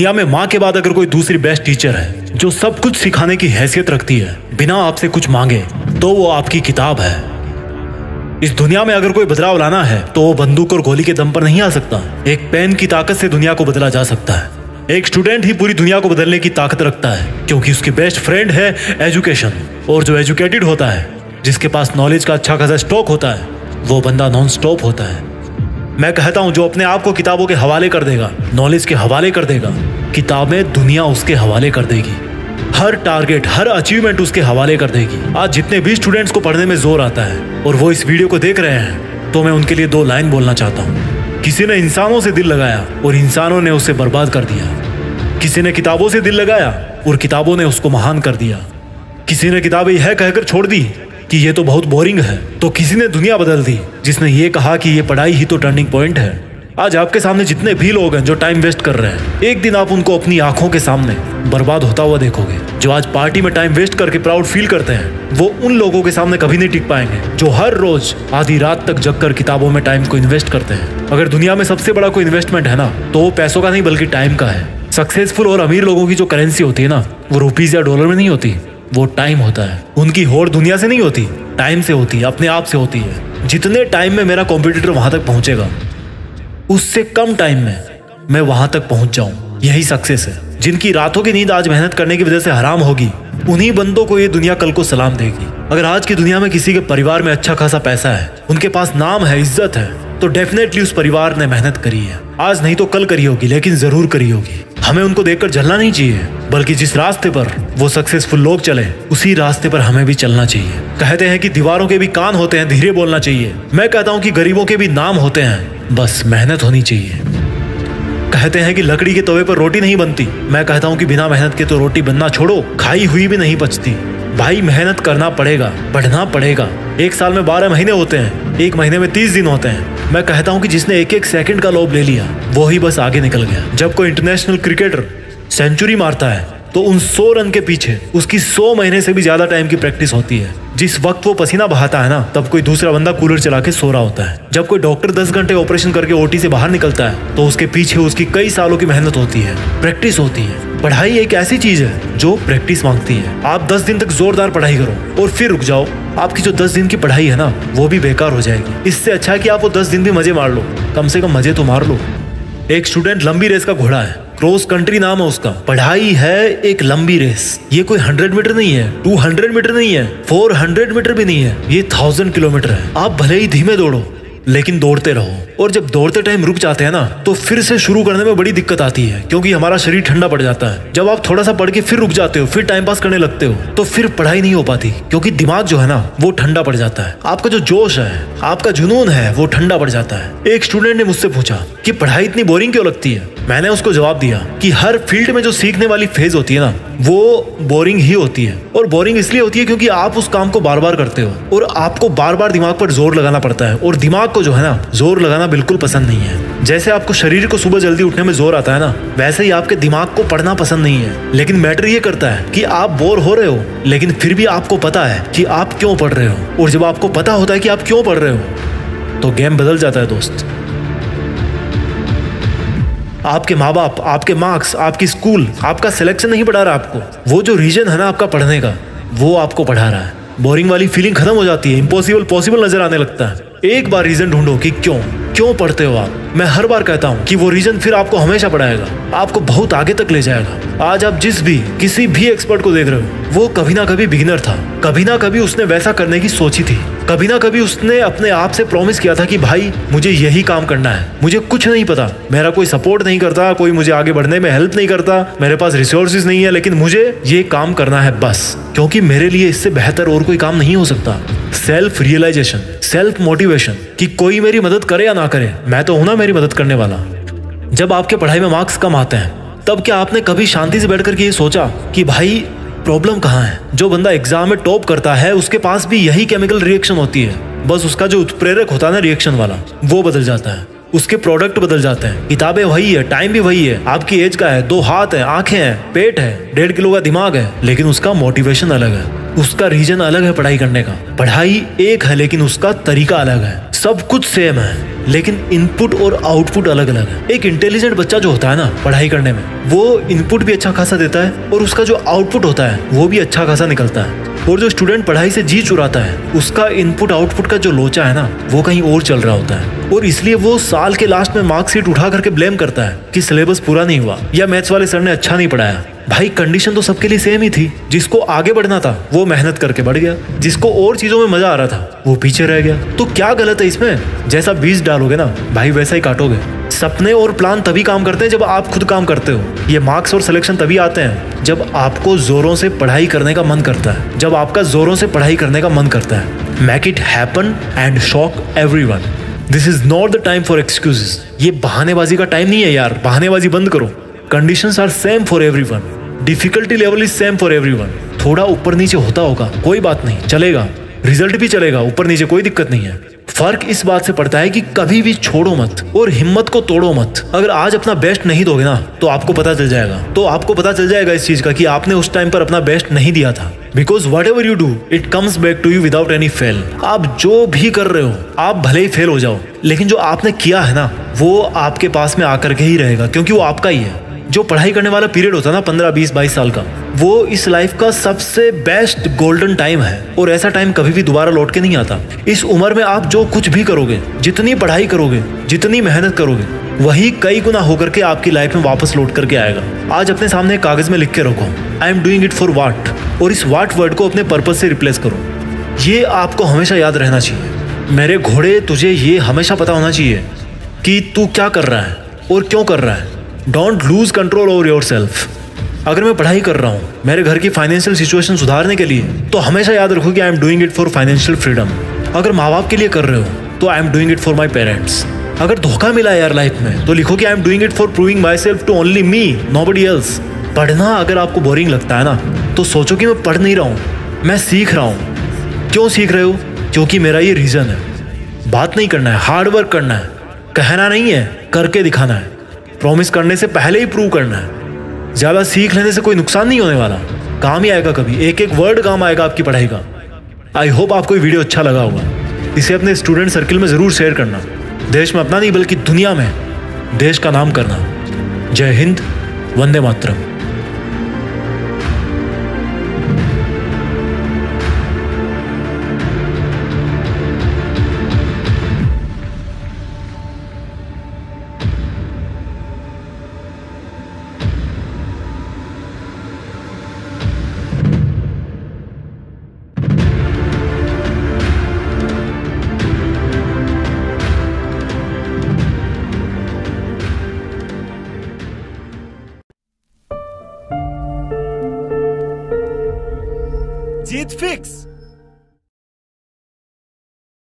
दुनिया में माँ के बाद अगर कोई दूसरी बेस्ट टीचर है जो सब कुछ सिखाने की हैसियत रखती है बिना आपसे कुछ मांगे, तो वो आपकी किताब है। इस दुनिया में अगर कोई बदलाव लाना है तो वो बंदूक और गोली के दम पर नहीं आ सकता। एक पेन की ताकत से दुनिया को बदला जा सकता है। एक स्टूडेंट ही पूरी दुनिया को बदलने की ताकत रखता है, क्योंकि उसकी बेस्ट फ्रेंड है एजुकेशन। और जो एजुकेटेड होता है, जिसके पास नॉलेज का अच्छा खासा स्टॉक होता है, वो बंदा नॉन स्टॉप होता है। मैं कहता हूं जो अपने आप को किताबों के हवाले कर देगा, नॉलेज के हवाले कर देगा, किताबें दुनिया उसके हवाले कर देगी। हर टारगेट, हर अचीवमेंट उसके हवाले कर देगी। आज जितने भी स्टूडेंट्स को पढ़ने में जोर आता है और वो इस वीडियो को देख रहे हैं, तो मैं उनके लिए 2 लाइन बोलना चाहता हूँ। किसी ने इंसानों से दिल लगाया और इंसानों ने उसे बर्बाद कर दिया। किसी ने किताबों से दिल लगाया और किताबों ने उसको महान कर दिया। किसी ने किताबें यह कहकर छोड़ दी कि ये तो बहुत बोरिंग है, तो किसी ने दुनिया बदल दी जिसने ये कहा कि ये पढ़ाई ही तो टर्निंग पॉइंट है। आज आपके सामने जितने भी लोग हैं जो टाइम वेस्ट कर रहे हैं, एक दिन आप उनको अपनी आंखों के सामने बर्बाद होता हुआ देखोगे। जो आज पार्टी में टाइम वेस्ट करके प्राउड फील करते हैं, वो उन लोगों के सामने कभी नहीं टिक पाएंगे जो हर रोज आधी रात तक जगकर किताबों में टाइम को इन्वेस्ट करते हैं। अगर दुनिया में सबसे बड़ा कोई इन्वेस्टमेंट है ना, तो वो पैसों का नहीं बल्कि टाइम का है। सक्सेसफुल और अमीर लोगों की जो करेंसी होती है ना, वो रुपीज या डॉलर में नहीं होती, वो टाइम होता है। उनकी होड़ दुनिया से नहीं होती, टाइम से होती है, अपने आप से होती है। जितने टाइम में मेरा कॉम्पिटिटर वहां तक पहुंचेगा, उससे कम टाइम में मैं वहां तक पहुंच जाऊं, यही सक्सेस है। जिनकी रातों की नींद आज मेहनत करने की वजह से हराम होगी, उन्हीं बंदों को ये दुनिया कल को सलाम देगी। अगर आज की दुनिया में किसी के परिवार में अच्छा खासा पैसा है, उनके पास नाम है, इज्जत है, तो डेफिनेटली उस परिवार ने मेहनत करी है। आज नहीं तो कल करी होगी, लेकिन जरूर करी होगी। हमें उनको देखकर जलना नहीं चाहिए, बल्कि जिस रास्ते पर वो सक्सेसफुल लोग चले, उसी रास्ते पर हमें भी चलना चाहिए। कहते हैं कि दीवारों के भी कान होते हैं, धीरे बोलना चाहिए। मैं कहता हूँ कि गरीबों के भी नाम होते हैं, बस मेहनत होनी चाहिए। कहते हैं कि लकड़ी के तवे पर रोटी नहीं बनती, मैं कहता हूँ कि बिना मेहनत के तो रोटी बनना छोड़ो, खाई हुई भी नहीं पचती। भाई मेहनत करना पड़ेगा, बढ़ना पड़ेगा। एक साल में 12 महीने होते हैं, एक महीने में 30 दिन होते हैं। मैं कहता हूँ कि जिसने एक एक सेकंड का लोभ ले लिया, वो ही बस आगे निकल गया। जब कोई इंटरनेशनल क्रिकेटर सेंचुरी मारता है, तो उन 100 रन के पीछे उसकी 100 महीने से भी ज्यादा टाइम की प्रैक्टिस होती है। जिस वक्त वो पसीना बहाता है ना, तब कोई दूसरा बंदा कूलर चला के सो रहा होता है। जब कोई डॉक्टर 10 घंटे ऑपरेशन करके ओटी से बाहर निकलता है, तो उसके पीछे उसकी कई सालों की मेहनत होती है, प्रैक्टिस होती है। पढ़ाई एक ऐसी चीज है जो प्रैक्टिस मांगती है। आप 10 दिन तक जोरदार पढ़ाई करो और फिर रुक जाओ, आपकी जो 10 दिन की पढ़ाई है ना, वो भी बेकार हो जाएगी। इससे अच्छा है कि आप वो 10 दिन भी मजे मार लो, कम से कम मजे तो मार लो। एक स्टूडेंट लंबी रेस का घोड़ा है, क्रॉस कंट्री नाम है उसका। पढ़ाई है एक लंबी रेस। ये कोई 100 मीटर नहीं है, 200 मीटर नहीं है, 400 मीटर भी नहीं है, ये 1000 किलोमीटर है। आप भले ही धीमे दौड़ो, लेकिन दौड़ते रहो। और जब दौड़ते टाइम रुक जाते हैं ना, तो फिर से शुरू करने में बड़ी दिक्कत आती है, क्योंकि हमारा शरीर ठंडा पड़ जाता है। जब आप थोड़ा सा पढ़ के फिर रुक जाते हो, फिर टाइम पास करने लगते हो, तो फिर पढ़ाई नहीं हो पाती, क्योंकि दिमाग जो है ना, वो ठंडा पड़ जाता है। आपका जो जोश है, आपका जुनून है, वो ठंडा पड़ जाता है। एक स्टूडेंट ने मुझसे पूछा कि पढ़ाई इतनी बोरिंग क्यों लगती है। मैंने उसको जवाब दिया कि हर फील्ड में जो सीखने वाली फेज होती है ना, वो बोरिंग ही होती है। और बोरिंग इसलिए होती है क्योंकि आप उस काम को बार बार करते हो और आपको बार बार दिमाग पर जोर लगाना पड़ता है। और दिमाग को जो है ना, जोर लगाना बिल्कुल पसंद नहीं है। जैसे आपको शरीर को सुबह जल्दी उठने में जोर आता है ना, वैसे ही आपके दिमाग को पढ़ना पसंद नहीं है। लेकिन मैटर ये करता है कि आप बोर हो रहे हो, लेकिन फिर भी आपको पता है कि आप क्यों पढ़ रहे हो। और जब आपको पता होता है कि आप क्यों पढ़ रहे हो, तो गेम बदल जाता है दोस्त। आपके माँ बाप, आपके मार्क्स, आपकी स्कूल, आपका सिलेक्शन नहीं पढ़ा रहा आपको। वो जो रीजन है ना आपका पढ़ने का, वो आपको पढ़ा रहा है। बोरिंग वाली फीलिंग खत्म हो जाती है, इम्पॉसिबल पॉसिबल नजर आने लगता है। एक बार रीजन ढूंढो कि क्यों पढ़ते हो आप। मैं हर बार कहता हूँ कि वो रीजन फिर आपको हमेशा पढ़ाएगा, आपको बहुत आगे तक ले जाएगा। आज आप किसी भी एक्सपर्ट को देख रहे हो, वो कभी ना कभी बिगिनर था, कभी ना कभी उसने वैसा करने की सोची थी, कभी ना कभी उसने अपने आप से प्रॉमिस किया था कि भाई मुझे यही काम करना है, मुझे कुछ नहीं पता, मेरा कोई सपोर्ट नहीं करता, कोई मुझे आगे बढ़ने में हेल्प नहीं करता, मेरे पास रिसोर्सेज नहीं है, लेकिन मुझे ये काम करना है बस, क्योंकि मेरे लिए इससे बेहतर और कोई काम नहीं हो सकता। सेल्फ रियलाइजेशन, सेल्फ मोटिवेशन कि कोई मेरी मदद करे या ना करे, मैं तो हूं ना मेरी मदद करने वाला। जब आपके पढ़ाई में मार्क्स कम आते हैं, तब क्या आपने कभी शांति से बैठकर के ये सोचा कि भाई प्रॉब्लम कहाँ है। जो बंदा एग्जाम में टॉप करता है उसके पास भी यही केमिकल रिएक्शन होती है, बस उसका जो उत्प्रेरक होता है ना रिएक्शन वाला, वो बदल जाता है। उसके प्रोडक्ट बदल जाते हैं। किताबें वही है, टाइम भी वही है, आपकी एज का है, 2 हाथ है, आंखें हैं, पेट है, 1.5 किलो का दिमाग है, लेकिन उसका मोटिवेशन अलग है, उसका रीजन अलग है पढ़ाई करने का। पढ़ाई एक है लेकिन उसका तरीका अलग है। सब कुछ सेम है लेकिन इनपुट और आउटपुट अलग अलग है। एक इंटेलिजेंट बच्चा जो होता है ना पढ़ाई करने में, वो इनपुट भी अच्छा खासा देता है और उसका जो आउटपुट होता है वो भी अच्छा खासा निकलता है। और जो स्टूडेंट पढ़ाई से जी चुराता है, उसका इनपुट आउटपुट का जो लोचा है ना वो कहीं और चल रहा होता है, और इसलिए वो साल के लास्ट में मार्कशीट उठा करके ब्लेम करता है कि सिलेबस पूरा नहीं हुआ या मैथ्स वाले सर ने अच्छा नहीं पढ़ाया। भाई कंडीशन तो सबके लिए सेम ही थी। जिसको आगे बढ़ना था वो मेहनत करके बढ़ गया, जिसको और चीजों में मजा आ रहा था वो पीछे रह गया। तो क्या गलत है इसमें? जैसा बीज डालोगे ना भाई वैसा ही काटोगे। सपने और प्लान तभी काम करते हैं जब आप खुद काम करते हो। ये मार्क्स और सिलेक्शन तभी आते हैं जब आपको जोरों से पढ़ाई करने का मन करता है, जब आपका जोरों से पढ़ाई करने का मन करता है। Make it happen and shock everyone. This is not the time for excuses. ये बहानेबाजी का टाइम नहीं है यार, बहानेबाजी बंद करो। Conditions are same for everyone, difficulty level is same for everyone. थोड़ा ऊपर नीचे होता होगा, कोई बात नहीं, चलेगा, रिजल्ट भी चलेगा, ऊपर नीचे कोई दिक्कत नहीं है। फर्क इस बात से पड़ता है कि कभी भी छोड़ो मत और हिम्मत को तोड़ो मत। अगर आज अपना बेस्ट नहीं दोगे ना तो आपको पता चल जाएगा, इस चीज का कि आपने उस टाइम पर अपना बेस्ट नहीं दिया था। Because whatever you do it comes back to you without any fail. आप जो भी कर रहे हो, आप भले ही फेल हो जाओ, लेकिन जो आपने किया है ना वो आपके पास में आकर के ही रहेगा, क्योंकि वो आपका ही है। जो पढ़ाई करने वाला पीरियड होता है ना 15, 20, 22 साल का, वो इस लाइफ का सबसे बेस्ट गोल्डन टाइम है, और ऐसा टाइम कभी भी दोबारा लौट के नहीं आता। इस उम्र में आप जो कुछ भी करोगे, जितनी पढ़ाई करोगे, जितनी मेहनत करोगे, वही कई गुना होकर के आपकी लाइफ में वापस लौट करके आएगा। आज अपने सामने कागज में लिख के रखो, आई एम डूइंग इट फॉर वाट, और इस वाट वर्ड को अपने पर्पज से रिप्लेस करो। ये आपको हमेशा याद रहना चाहिए। मेरे घोड़े, तुझे ये हमेशा पता होना चाहिए कि तू क्या कर रहा है और क्यों कर रहा है। Don't lose control over your self. अगर मैं पढ़ाई कर रहा हूँ मेरे घर की फाइनेंशियल सिचुएशन सुधारने के लिए, तो हमेशा याद रखो कि I am doing it for financial freedom. अगर माँ बाप के लिए कर रहे हो तो I am doing it for my parents. अगर धोखा मिला यार लाइफ में तो लिखो कि I am doing it for proving myself to only me, nobody else. पढ़ना अगर आपको बोरिंग लगता है ना तो सोचो कि मैं पढ़ नहीं रहा हूँ, मैं सीख रहा हूँ। क्यों सीख रहे हो? क्योंकि मेरा ये रीजन है। बात नहीं करना है, हार्ड वर्क करना है, कहना नहीं है, करके दिखाना है। प्रॉमिस करने से पहले ही प्रूव करना है। ज्यादा सीख लेने से कोई नुकसान नहीं होने वाला, काम ही आएगा कभी, एक एक वर्ड काम आएगा आपकी पढ़ाई का। आई होप आपको ये वीडियो अच्छा लगा होगा। इसे अपने स्टूडेंट सर्किल में जरूर शेयर करना। देश में अपना नहीं बल्कि दुनिया में देश का नाम करना। जय हिंद, वंदे मातरम। जीत फिक्स।